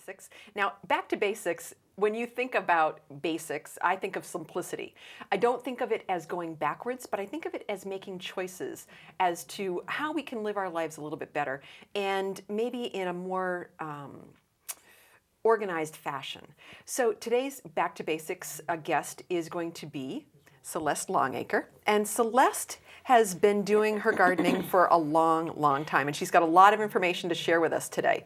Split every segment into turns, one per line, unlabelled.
basics. Now, back to basics. When you think about basics, I think of simplicity. I don't think of it as going backwards, but I think of it as making choices as to how we can live our lives a little bit better, and maybe in a more organized fashion. So today's Back to Basics guest is going to be Celeste Longacre. And Celeste has been doing her gardening for a long, long time, and she's got a lot of information to share with us today.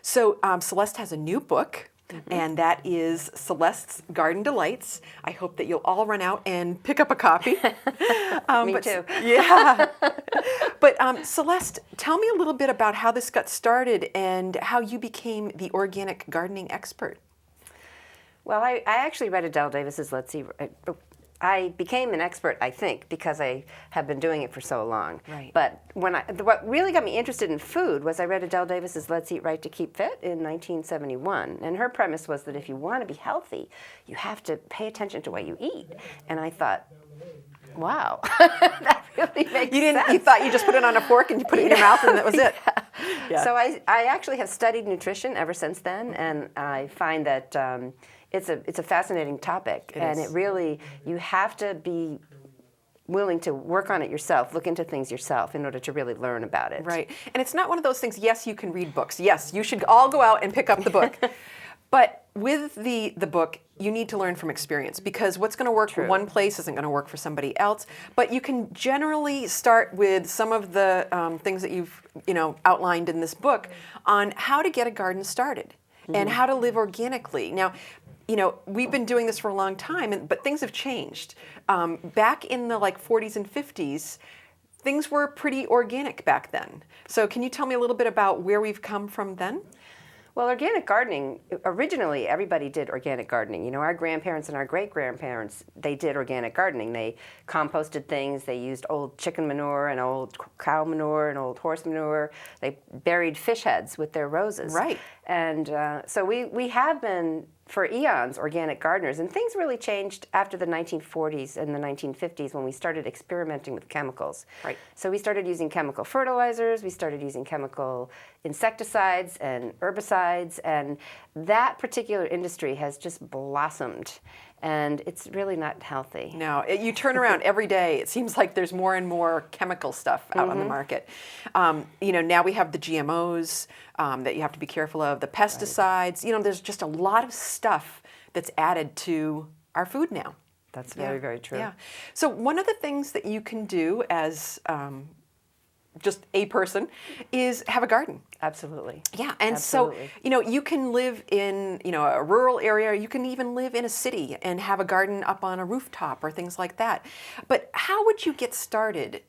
So Celeste has a new book, and that is Celeste's Garden Delights. I hope that you'll all run out and pick up a copy.
Me too.
Yeah. But Celeste, tell me a little bit about how this got started and how you became the organic gardening expert.
Well, I actually read Adele Davis's Let's See. I became an expert, I think, because I have been doing it for so long.
Right.
But what really got me interested in food was I read Adele Davis's Let's Eat Right to Keep Fit in 1971. And her premise was that if you want to be healthy, you have to pay attention to what you eat. And I thought, wow, that really makes sense.
You thought you just put it on a fork and you put it in your mouth and that was it.
Yeah. So I actually have studied nutrition ever since then, and I find that it's a fascinating topic, and it really, you have to be willing to work on it yourself, look into things yourself in order to really learn about it.
Right. And it's not one of those things, yes, you can read books. Yes, you should all go out and pick up the book. But with the book, you need to learn from experience, because what's going to work for one place isn't going to work for somebody else. But you can generally start with some of the things that you've outlined in this book on how to get a garden started and how to live organically. Now, we've been doing this for a long time, but things have changed. Back in the 40s and 50s, things were pretty organic back then. So can you tell me a little bit about where we've come from then?
Well, organic gardening, originally everybody did organic gardening. Our grandparents and our great-grandparents, they did organic gardening. They composted things. They used old chicken manure and old cow manure and old horse manure. They buried fish heads with their roses.
Right.
And so we have been, for eons, organic gardeners. And things really changed after the 1940s and the 1950s when we started experimenting with chemicals.
Right.
So we started using chemical fertilizers, we started using chemical insecticides and herbicides, and that particular industry has just blossomed. And it's really not healthy.
No, you turn around every day, it seems like there's more and more chemical stuff out on the market. Now we have the GMOs that you have to be careful of, the pesticides. Right. There's just a lot of stuff that's added to our food now.
That's very, very true.
Yeah. So one of the things that you can do as just a person is have a garden.
Absolutely.
Yeah, and
Absolutely.
so, you can live in, a rural area, you can even live in a city and have a garden up on a rooftop or things like that. But how would you get started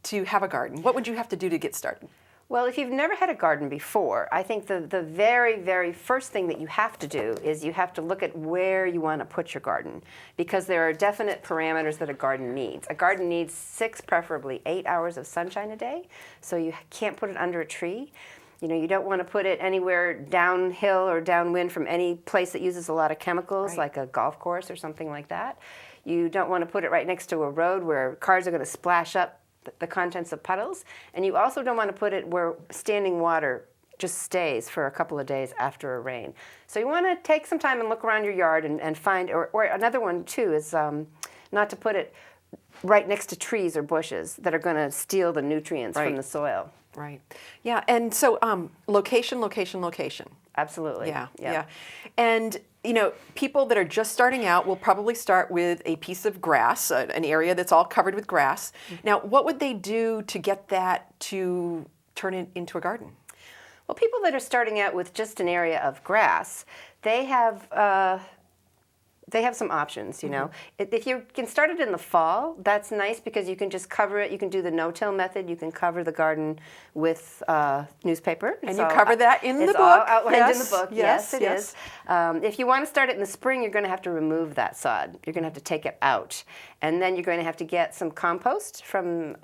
to have a garden? What would you have to do to get started?
Well, if you've never had a garden before, I think the very, very first thing that you have to do is you have to look at where you want to put your garden, because there are definite parameters that a garden needs. A garden needs 6, preferably 8 hours of sunshine a day, so you can't put it under a tree. You don't want to put it anywhere downhill or downwind from any place that uses a lot of chemicals,
Right.
like a golf course or something like that. You don't want to put it right next to a road where cars are going to splash up the contents of puddles, and you also don't want to put it where standing water just stays for a couple of days after a rain. So you want to take some time and look around your yard and find, or another one too is not to put it right next to trees or bushes that are going to steal the nutrients from the soil.
Right. Yeah, and so location.
Absolutely.
Yeah. And, people that are just starting out will probably start with a piece of grass, an area that's all covered with grass. Now, what would they do to get that to turn it into a garden?
Well, people that are starting out with just an area of grass, they have some options, If you can start it in the fall, that's nice because you can just cover it. You can do the no-till method. You can cover the garden with newspaper.
And you cover that in the book.
It's all outlined in the book.
Yes,
it is. If you want to start it in the spring, you're going to have to remove that sod. You're going to have to take it out. And then you're going to have to get some compost from,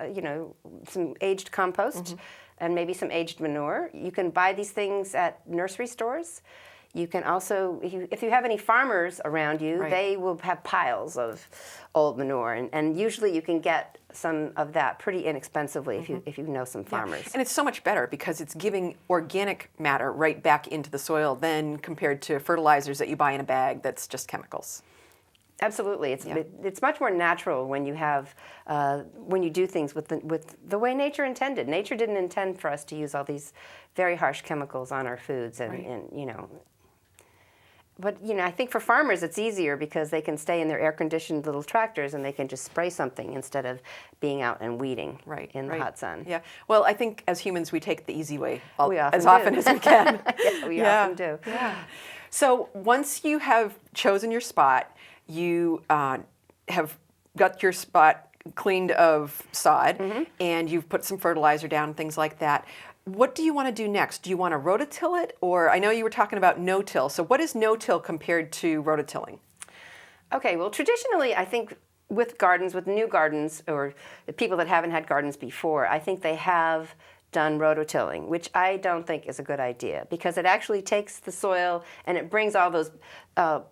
some aged compost and maybe some aged manure. You can buy these things at nursery stores. You can also, if you have any farmers around you,
Right.
they will have piles of old manure, and usually you can get some of that pretty inexpensively if you know some farmers.
And it's so much better because it's giving organic matter right back into the soil than compared to fertilizers that you buy in a bag that's just chemicals.
Absolutely, it's much more natural when you have when you do things with the way nature intended. Nature didn't intend for us to use all these very harsh chemicals on our foods, and you know. But you know, I think for farmers it's easier because they can stay in their air-conditioned little tractors and they can just spray something instead of being out and weeding in the hot sun.
Yeah. Well, I think as humans we take the easy way
Often
often as we can.
Yeah, we often do.
Yeah. So once you have chosen your spot, you have got your spot cleaned of sod, and you've put some fertilizer down and things like that. What do you want to do next? Do you want to rototill it? Or I know you were talking about no-till. So what is no-till compared to rototilling?
Okay, well, traditionally, I think with gardens, with new gardens, or the people that haven't had gardens before, I think they have done rototilling, which I don't think is a good idea because it actually takes the soil and it brings all those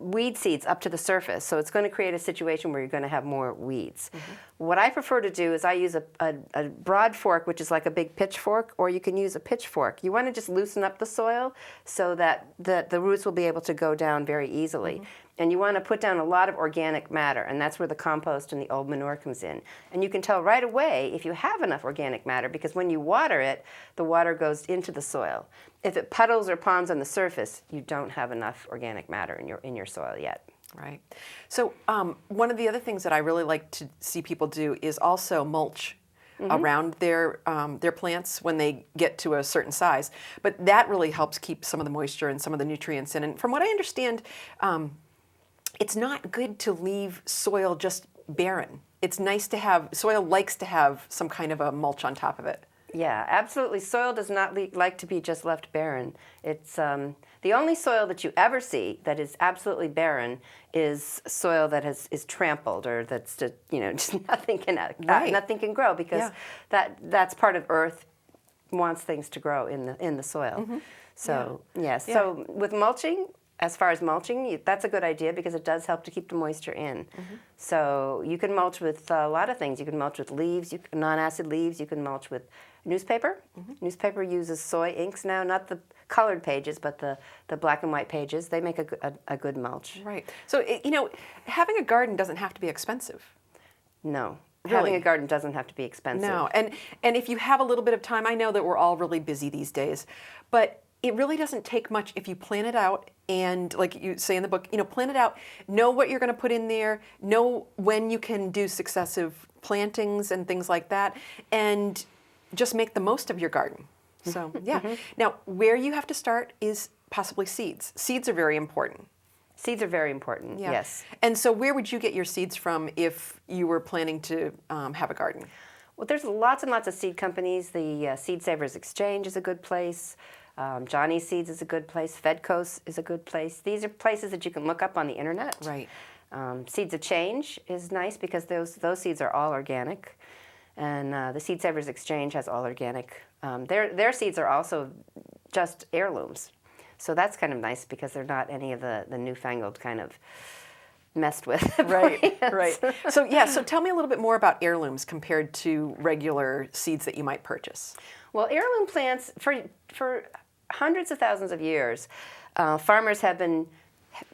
weed seeds up to the surface. So it's going to create a situation where you're going to have more weeds. What I prefer to do is I use a broad fork, which is like a big pitchfork, or you can use a pitchfork. You want to just loosen up the soil so that the roots will be able to go down very easily. And you want to put down a lot of organic matter, and that's where the compost and the old manure comes in. And you can tell right away if you have enough organic matter because when you water it, the water goes into the soil. If it puddles or ponds on the surface, you don't have enough organic matter in your soil yet.
Right. So one of the other things that I really like to see people do is also mulch around their plants when they get to a certain size. But that really helps keep some of the moisture and some of the nutrients in. And from what I understand, it's not good to leave soil just barren. It's nice to have, soil likes to have some kind of a mulch on top of it.
Yeah, absolutely. Soil does not like to be just left barren. It's the only soil that you ever see that is absolutely barren is soil that is trampled or that's just, you know, just nothing can grow because that's part of Earth wants things to grow in the soil. So so with mulching. As far as mulching, that's a good idea because it does help to keep the moisture in. So you can mulch with a lot of things. You can mulch with leaves, non-acid leaves. You can mulch with newspaper. Newspaper uses soy inks now, not the colored pages, but the black and white pages. They make a good mulch.
Right. So, you know, having a garden doesn't have to be expensive.
No.
Really?
Having a garden doesn't have to be expensive.
No. And if you have a little bit of time, I know that we're all really busy these days, but it really doesn't take much if you plan it out and, like you say in the book, you know, plan it out, know what you're going to put in there, know when you can do successive plantings and things like that, and just make the most of your garden. So, yeah. Now, where you have to start is possibly seeds. Seeds are very important.
Seeds are very important, yes.
And so where would you get your seeds from if you were planning to have a garden?
Well, there's lots and lots of seed companies. The Seed Savers Exchange is a good place. Johnny Seeds is a good place. Fedcos is a good place. These are places that you can look up on the internet.
Right.
Seeds of Change is nice because those seeds are all organic. And the Seed Savers Exchange has all organic. Their seeds are also just heirlooms. So that's kind of nice because they're not any of the newfangled kind of messed with
Right,
plants.
right. So so tell me a little bit more about heirlooms compared to regular seeds that you might purchase.
Well, heirloom plants, for hundreds of thousands of years, farmers have been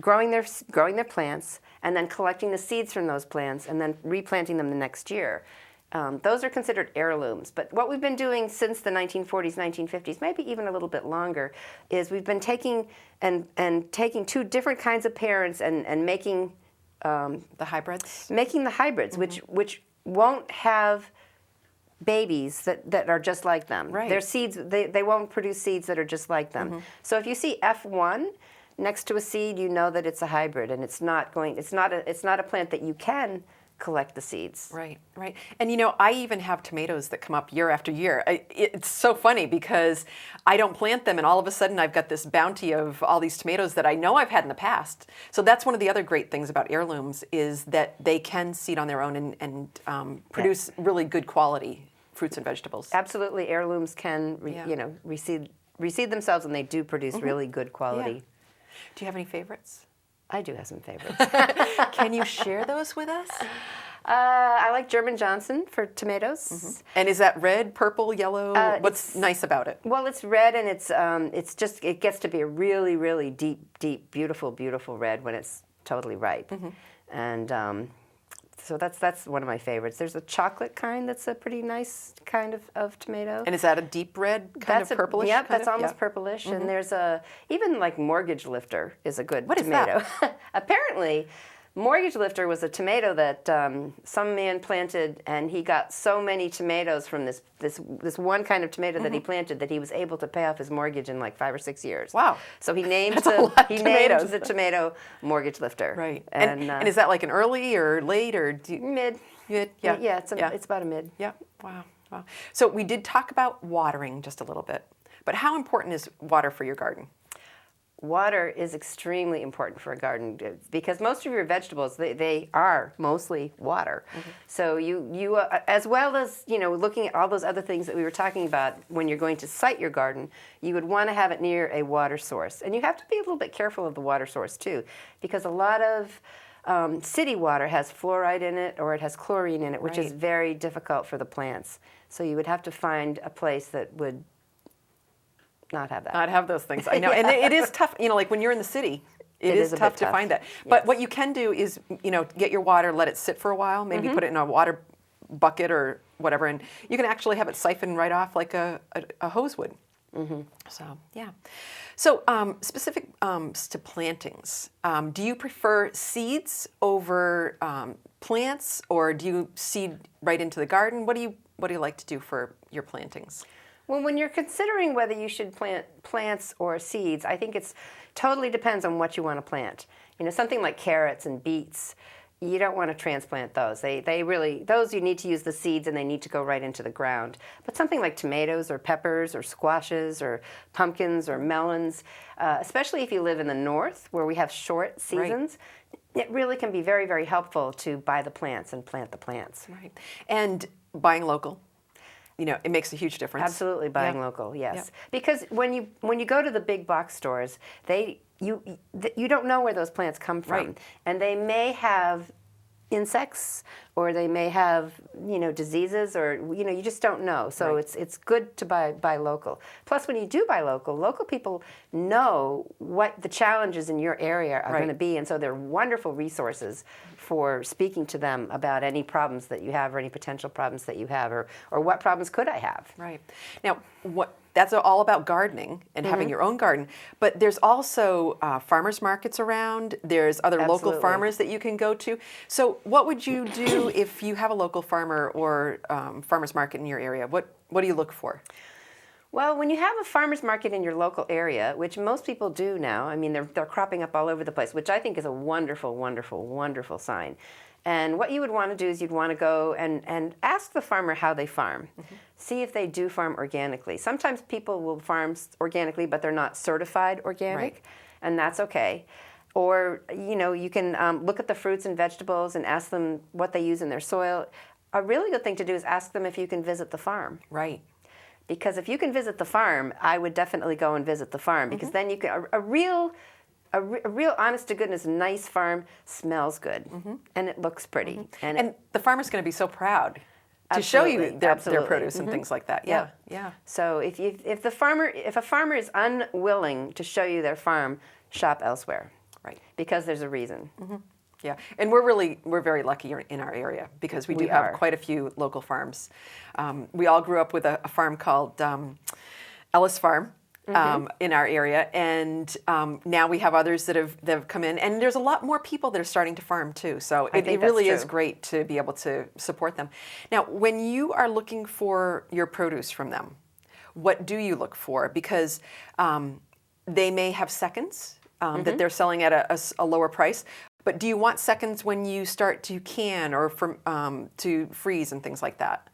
growing their plants and then collecting the seeds from those plants and then replanting them the next year. Those are considered heirlooms. But what we've been doing since the 1940s, 1950s, maybe even a little bit longer, is we've been taking taking two different kinds of parents and making
the hybrids?
Making the hybrids, which won't have babies that are just like them.
Right.
Their seeds, they won't produce seeds that are just like them. So if you see F1 next to a seed, you know that it's a hybrid, and it's not a plant that you can collect the seeds.
Right, right. And you know, I even have tomatoes that come up year after year. It's so funny because I don't plant them and all of a sudden I've got this bounty of all these tomatoes that I know I've had in the past. So that's one of the other great things about heirlooms is that they can seed on their own and produce really good quality fruits and vegetables.
Absolutely. Heirlooms can reseed themselves, and they do produce really good quality.
Do you have any favorites?
I do have some favorites.
Can you share those with us?
I like German Johnson for tomatoes.
And is that red, purple, yellow? What's nice about it?
Well, it's red, and it gets to be a really, really deep, beautiful, beautiful red when it's totally ripe. And so that's one of my favorites. There's a chocolate kind that's a pretty nice kind of tomato.
And is that a deep red, kind of purplish?
Yep, that's almost purplish. And there's even like Mortgage Lifter is a good tomato.
Is that?
Apparently, Mortgage Lifter was a tomato that some man planted, and he got so many tomatoes from this one kind of tomato that he planted that he was able to pay off his mortgage in like 5 or 6 years.
Wow!
So he named
named
the tomato Mortgage Lifter.
Right. And is that like an early or late or
mid?
Mid. Yeah.
Yeah. It's about a mid.
Yeah. Wow. Wow. So we did talk about watering just a little bit, but how important is water for your garden?
Water is extremely important for a garden because most of your vegetables, they are mostly water. So you as well as, looking at all those other things that we were talking about when you're going to site your garden, you would want to have it near a water source. And you have to be a little bit careful of the water source too, because a lot of city water has fluoride in it or it has chlorine in it, which is very difficult for the plants. So you would have to find a place that would not have that.
Not have those things. I know. And it is tough, like when you're in the city, it is tough to find that. But what you can do is, get your water, let it sit for a while, maybe put it in a water bucket or whatever, and you can actually have it siphon right off like a hose would. So, yeah. So, specific to plantings, do you prefer seeds over plants, or do you seed right into the garden? What do you like to do for your plantings?
Well, when you're considering whether you should plant plants or seeds, I think it's totally depends on what you want to plant. Something like carrots and beets, you don't want to transplant those. Those you need to use the seeds and they need to go right into the ground. But something like tomatoes or peppers or squashes or pumpkins or melons, especially if you live in the north where we have short seasons, it really can be very, very helpful to buy the plants and plant the plants.
Right. And buying local. It makes a huge difference.
Absolutely, buying local, yes. Because when you go to the big box stores, you don't know where those plants come from, and they may have insects or they may have diseases or you just don't know. So it's good to buy local. Plus, when you do buy local people know what the challenges in your area are going to be, and so they're wonderful resources for speaking to them about any problems that you have or any potential problems that you have or what problems could I have.
Right. Now, that's all about gardening and having your own garden, but there's also farmers markets around. There's other local farmers that you can go to. So what would you do if you have a local farmer or farmers market in your area? What do you look for?
Well, when you have a farmer's market in your local area, which most people do now, I mean, they're cropping up all over the place, which I think is a wonderful, wonderful, wonderful sign. And what you would want to do is you'd want to go and ask the farmer how they farm. See if they do farm organically. Sometimes people will farm organically, but they're not certified organic, and that's okay. Or, you can look at the fruits and vegetables and ask them what they use in their soil. A really good thing to do is ask them if you can visit the farm.
Right.
Because if you can visit the farm, I would definitely go and visit the farm, because then you can a real honest to goodness nice farm smells good and it looks pretty
and the farmer's going to be so proud to show you their produce and things like that. Yeah.
So if a farmer is unwilling to show you their farm, shop elsewhere.
Right.
Because there's a reason.
Yeah, and we're very lucky in our area because we do have quite a few local farms. We all grew up with a farm called Ellis Farm in our area, and now we have others that have come in, and there's a lot more people that are starting to farm too. So it really is great to be able to support them. Now, when you are looking for your produce from them, what do you look for? Because they may have seconds that they're selling at a lower price. But do you want seconds when you start to can or to freeze and things like that?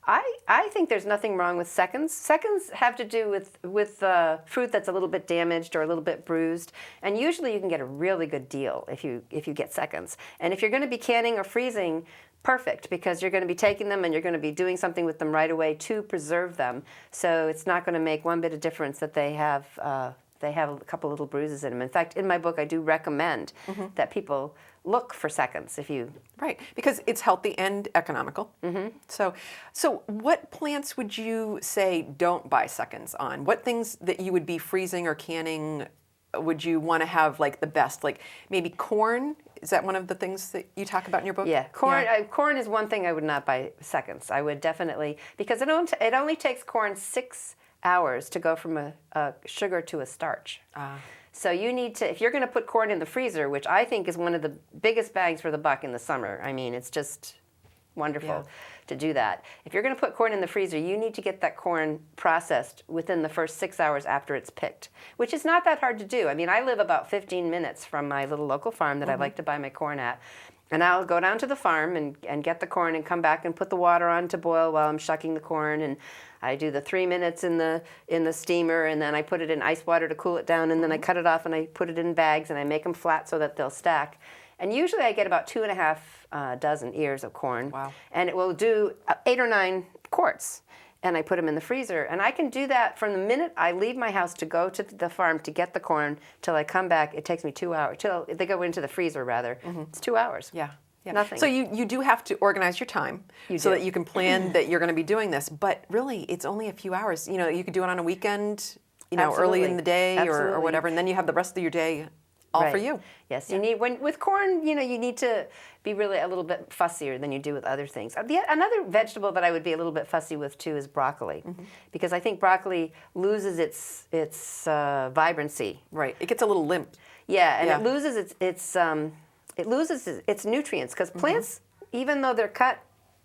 I think there's nothing wrong with seconds. Seconds have to do with fruit that's a little bit damaged or a little bit bruised, and usually you can get a really good deal if you get seconds. And if you're going to be canning or freezing, perfect, because you're going to be taking them and you're going to be doing something with them right away to preserve them. So it's not going to make one bit of difference that they have they have a couple little bruises in them. In fact, in my book, I do recommend that people look for seconds if you.
Right, because it's healthy and economical. So what plants would you say don't buy seconds on? What things that you would be freezing or canning would you want to have like the best? Like maybe corn? Is that one of the things that you talk about in your book?
Yeah, corn. Corn is one thing I would not buy seconds. I would definitely, because it only takes corn 6 hours to go from a sugar to a starch. So you need to, if you're going to put corn in the freezer, which I think is one of the biggest bangs for the buck in the summer. I mean, it's just wonderful to do that. If you're going to put corn in the freezer, you need to get that corn processed within the first 6 hours after it's picked, which is not that hard to do. I mean, I live about 15 minutes from my little local farm that I like to buy my corn at. And I'll go down to the farm and get the corn and come back and put the water on to boil while I'm shucking the corn. And I do the 3 minutes in the steamer, and then I put it in ice water to cool it down, and then I cut it off and I put it in bags and I make them flat so that they'll stack. And usually I get about 2.5 dozen ears of corn.
Wow.
And it will do 8 or 9 quarts. And I put them in the freezer. And I can do that from the minute I leave my house to go to the farm to get the corn till I come back. It takes me 2 hours. Till they go into the freezer, rather. It's 2 hours.
Yeah.
Nothing.
So you do have to organize your time so that you can plan that you're going to be doing this. But really, it's only a few hours. You know, you could do it on a weekend, you know, early in the day or whatever, and then you have the rest of your day all for you.
Yes, you need with corn. You know, you need to be really a little bit fussier than you do with other things. Another vegetable that I would be a little bit fussy with too is broccoli, because I think broccoli loses its vibrancy.
Right, it gets a little limp.
Yeah, and it loses its nutrients, because plants, even though they're cut,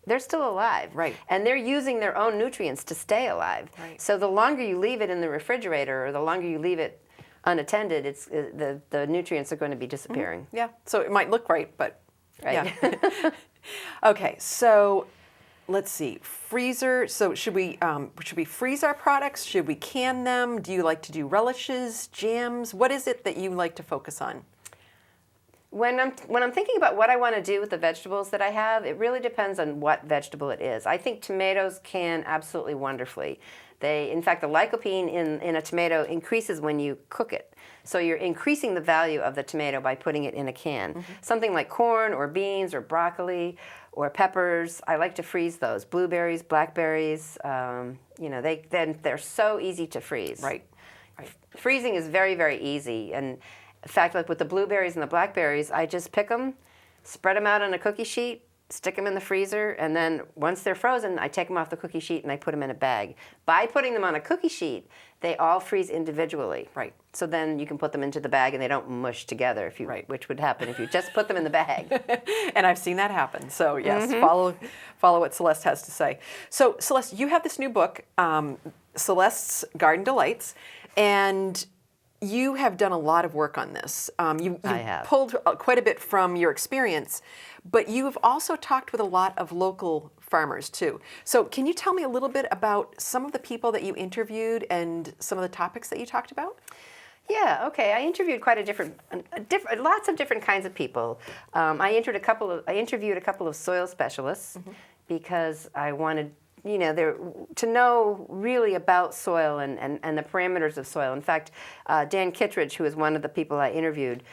they're still alive.
Right.
And they're using their own nutrients to stay alive.
Right.
So the longer you leave it in the refrigerator, or the longer you leave it unattended, the nutrients are going to be disappearing.
Yeah, so it might look right, but
Right.
yeah. Okay, so let's see, freezer. So should we freeze our products? Should we can them? Do you like to do relishes, jams? What is it that you like to focus on?
When I'm thinking about what I want to do with the vegetables that I have, it really depends on what vegetable it is. I think tomatoes can absolutely wonderfully. In fact, the lycopene in a tomato increases when you cook it. So you're increasing the value of the tomato by putting it in a can. Something like corn or beans or broccoli or peppers, I like to freeze those. Blueberries, blackberries, you know, they're so easy to freeze.
Right.
Freezing is very, very easy. And in fact, like with the blueberries and the blackberries, I just pick them, spread them out on a cookie sheet, stick them in the freezer, and then once they're frozen, I take them off the cookie sheet and I put them in a bag. By putting them on a cookie sheet, they all freeze individually.
Right.
So then you can put them into the bag and they don't mush together, which would happen if you just put them in the bag.
And I've seen that happen. So yes, follow what Celeste has to say. So Celeste, you have this new book, Celeste's Garden Delights, and you have done a lot of work on this. You pulled quite a bit from your experience, but you have also talked with a lot of local farmers too. So can you tell me a little bit about some of the people that you interviewed and some of the topics that you talked about?
Yeah, okay. I interviewed lots of different kinds of people. I interviewed a couple of soil specialists because I wanted to know really about soil and the parameters of soil. In fact, Dan Kittredge, who is one of the people I interviewed,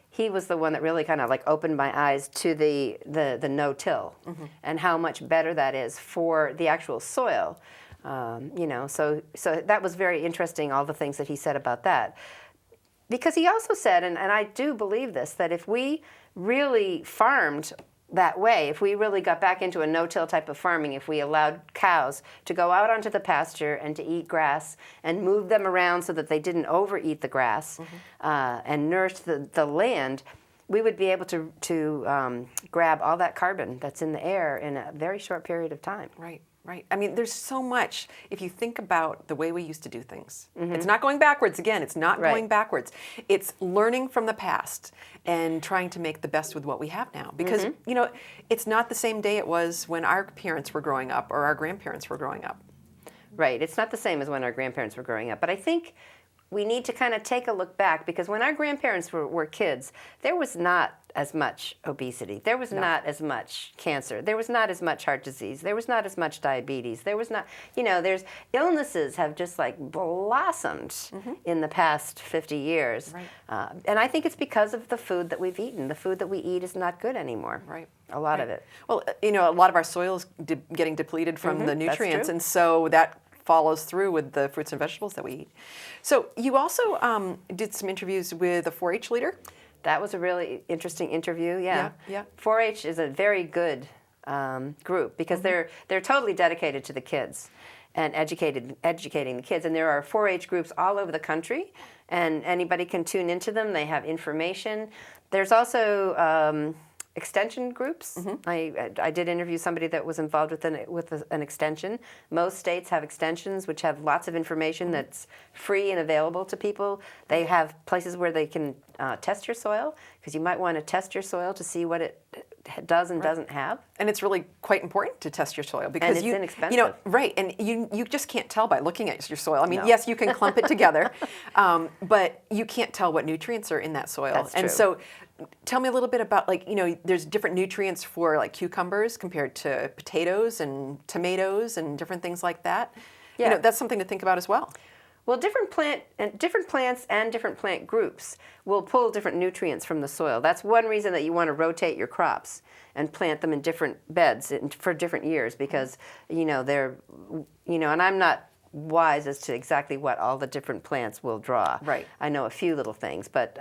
he was the one that really kind of like opened my eyes to the no-till and how much better that is for the actual soil. So that was very interesting, all the things that he said about that. Because he also said, and I do believe this, that if we really farmed that way, if we really got back into a no-till type of farming, if we allowed cows to go out onto the pasture and to eat grass and move them around so that they didn't overeat the grass and nourish the land, we would be able to grab all that carbon that's in the air in a very short period of time.
Right. Right. I mean, there's so much, if you think about the way we used to do things. It's not going backwards again. It's not going backwards. It's learning from the past and trying to make the best with what we have now. Because, it's not the same day it was when our parents were growing up or our grandparents were growing up.
Right. It's not the same as when our grandparents were growing up. But I think we need to kind of take a look back, because when our grandparents were kids, there was not as much obesity. There was not as much cancer. There was not as much heart disease. There was not as much diabetes. There was not, there's illnesses have just like blossomed in the past 50 years.
Right.
And I think it's because of the food that we've eaten. The food that we eat is not good anymore.
Right.
A lot of it.
Well, a lot of our soil is getting depleted from the nutrients,
true.
and so that follows through with the fruits and vegetables that we eat. So you also did some interviews with a 4-H leader.
That was a really interesting interview. Yeah.
Yeah.
4-H is a very good group, because they're totally dedicated to the kids and educating the kids. And there are 4-H groups all over the country, and anybody can tune into them. They have information. There's also extension groups. I did interview somebody that was involved with an extension. Most states have extensions which have lots of information that's free and available to people. They have places where they can test your soil, because you might want to test your soil to see what it does and doesn't have.
And it's really quite important to test your soil, because
And it's inexpensive.
Right, and you just can't tell by looking at your soil. I mean, yes, you can clump it together, but you can't tell what nutrients are in that soil.
That's
and
true.
so tell me a little bit about, there's different nutrients for like cucumbers compared to potatoes and tomatoes and different things like that.
Yeah.
That's something to think about as well.
Well, different plants and different plant groups will pull different nutrients from the soil. That's one reason that you want to rotate your crops and plant them in different beds for different years, because they're and I'm not wise as to exactly what all the different plants will draw.
Right.
I know a few little things, but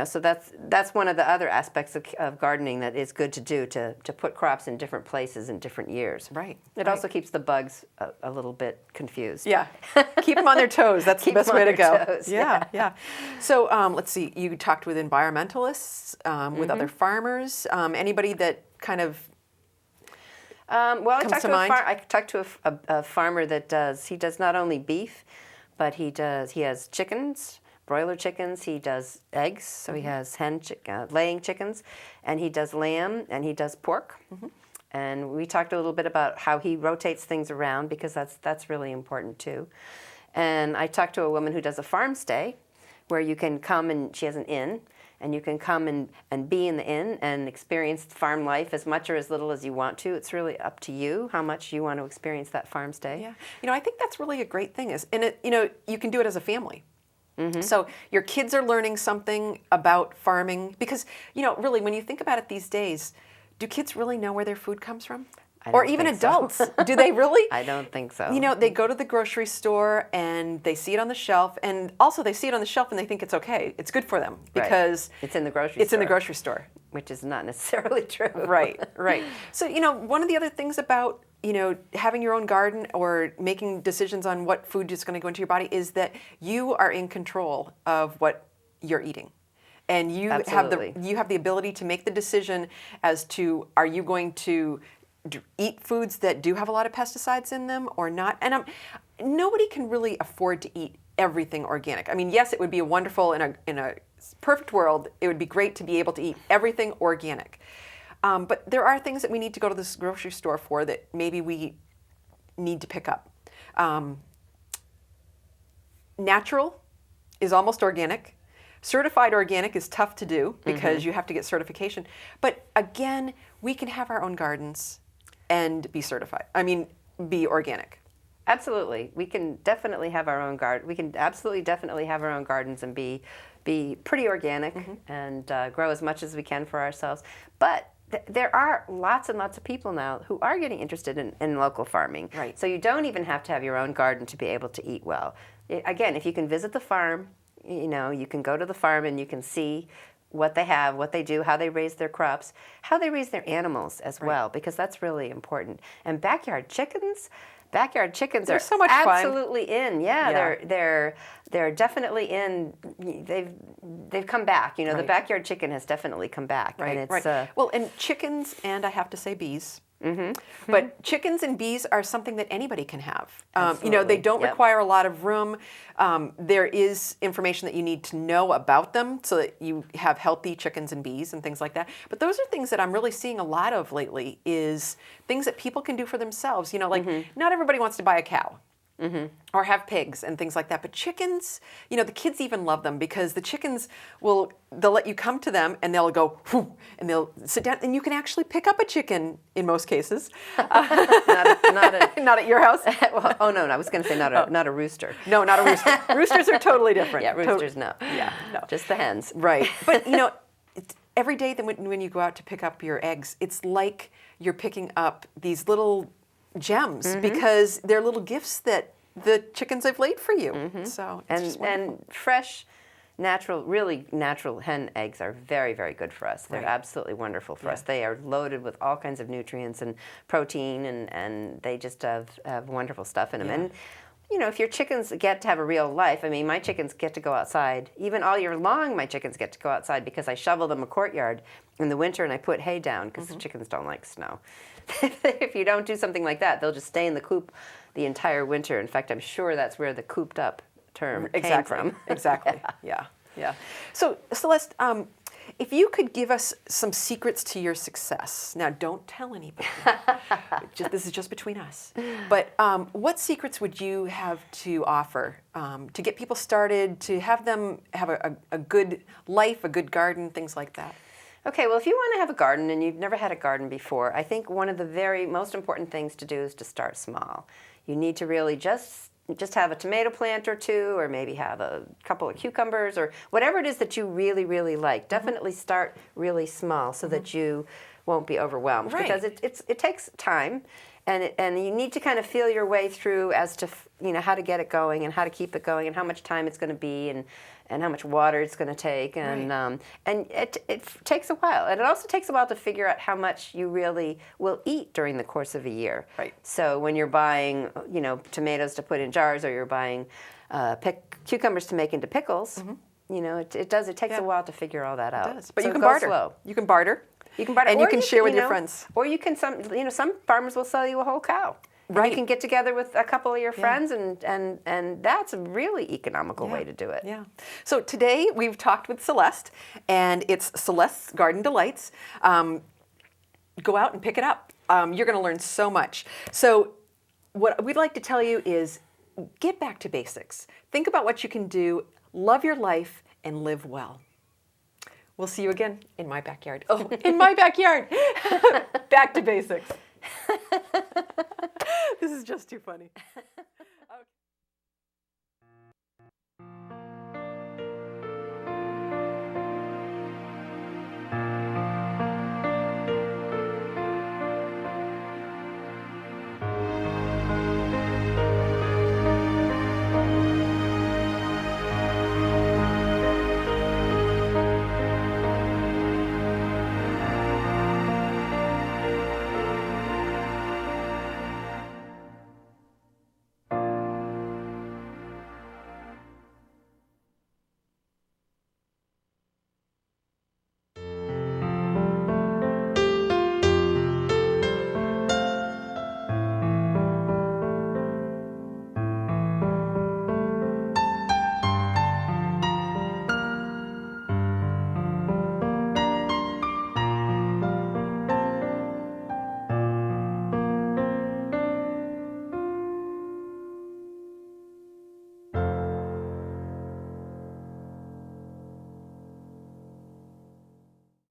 so that's one of the other aspects of gardening that is good to do, to put crops in different places in different years.
Right.
It also keeps the bugs a little bit confused.
Yeah, keep them on their toes. That's the
Keep
best
them
way
on
to go.
their toes,
Yeah. So let's see. You talked with environmentalists, with other farmers. Anybody that kind of
Well, I talked to a farmer that does not only beef, but he has chickens, broiler chickens. He does eggs, so he has laying chickens, and he does lamb, and he does pork. And we talked a little bit about how he rotates things around, because that's really important too. And I talked to a woman who does a farm stay, where you can come, and she has an inn, and you can come and be in the inn and experience farm life as much or as little as you want to. It's really up to you how much you want to experience that farm stay.
Yeah, I think that's really a great thing. You can do it as a family. So your kids are learning something about farming, because really, when you think about it these days, do kids really know where their food comes from? Or even adults? Do they really?
I don't think so.
They go to the grocery store and they see it on the shelf, and also they see it on the shelf and they think it's okay. It's good for them because
it's in the grocery store.
It's in the grocery store,
which is not necessarily true.
Right. So one of the other things about having your own garden or making decisions on what food is going to go into your body is that you are in control of what you're eating. And you have the ability to make the decision as to, are you going to eat foods that do have a lot of pesticides in them or not? And nobody can really afford to eat everything organic. I mean, yes, it would be wonderful in a perfect world. It would be great to be able to eat everything organic. But there are things that we need to go to this grocery store for that maybe we need to pick up. Natural is almost organic. Certified organic is tough to do because you have to get certification. But again, we can have our own gardens and be certified. I mean, be organic.
Absolutely. We can definitely have our own garden. We can absolutely definitely have our own gardens and be pretty organic and grow as much as we can for ourselves. But there are lots and lots of people now who are getting interested in local farming.
Right.
So you don't even have to have your own garden to be able to eat well. Again, if you can visit the farm, you can go to the farm and you can see what they have, what they do, how they raise their crops, how they raise their animals as well, because that's really important. And backyard chickens
They're
are
so much fun.
absolutely in. Yeah. They're definitely in. They've come back. The backyard chicken has definitely come back.
Right.
And it's,
well, and chickens, and I have to say bees. But chickens and bees are something that anybody can have. They don't require a lot of room. There is information that you need to know about them so that you have healthy chickens and bees and things like that. But those are things that I'm really seeing a lot of lately, is things that people can do for themselves. Not everybody wants to buy a cow. or have pigs and things like that. But chickens, you know, the kids even love them because the chickens they'll let you come to them and they'll go, whoo, and they'll sit down and you can actually pick up a chicken in most cases. Not at your house.
Well, oh no, I was going to say not a rooster.
No, not a rooster. Roosters are totally different.
Yeah, roosters no.
Yeah, no.
Just the hens.
Right. But you know, every day that when you go out to pick up your eggs, it's like you're picking up these little gems because they're little gifts that the chickens have laid for you. So it's just wonderful.
And fresh, really natural hen eggs are very, very good for us. They're absolutely wonderful for us. They are loaded with all kinds of nutrients and protein, and they just have wonderful stuff in them. And you know, if your chickens get to have a real life, I mean, my chickens get to go outside. Even all year long, my chickens get to go outside because I shovel them a courtyard in the winter and I put hay down because the chickens don't like snow. If you don't do something like that, they'll just stay in the coop the entire winter. In fact, I'm sure that's where the cooped up term came from.
Exactly. Yeah. So, Celeste, if you could give us some secrets to your success. Now, don't tell anybody. This is just between us. But what secrets would you have to offer to get people started, to have them have a good life, a good garden, things like that?
Okay, well, if you want to have a garden and you've never had a garden before, I think one of the very most important things to do is to start small. You need to really just have a tomato plant or two, or maybe have a couple of cucumbers, or whatever it is that you really, really like. Definitely start really small so that you won't be overwhelmed.
Right.
Because it takes time, and you need to kind of feel your way through as to how to get it going and how to keep it going and how much time it's going to be and how much water it's going to take, and it takes a while, and it also takes a while to figure out how much you really will eat during the course of a year.
Right.
So when you're buying, tomatoes to put in jars, or you're buying cucumbers to make into pickles, it takes a while to figure all that out.
It does. But
so
you can
go
barter.
slow.
You can barter.
You can barter,
and you can share with your friends.
Or you can some farmers will sell you a whole cow.
Right.
You can get together with a couple of your friends, and that's a really economical way to do it.
Yeah. So today we've talked with Celeste, and it's Celeste's Garden Delights. Go out and pick it up. You're going to learn so much. So what we'd like to tell you is get back to basics. Think about what you can do, love your life, and live well. We'll see you again in my backyard. Oh, in my backyard. Back to basics. This is just too funny.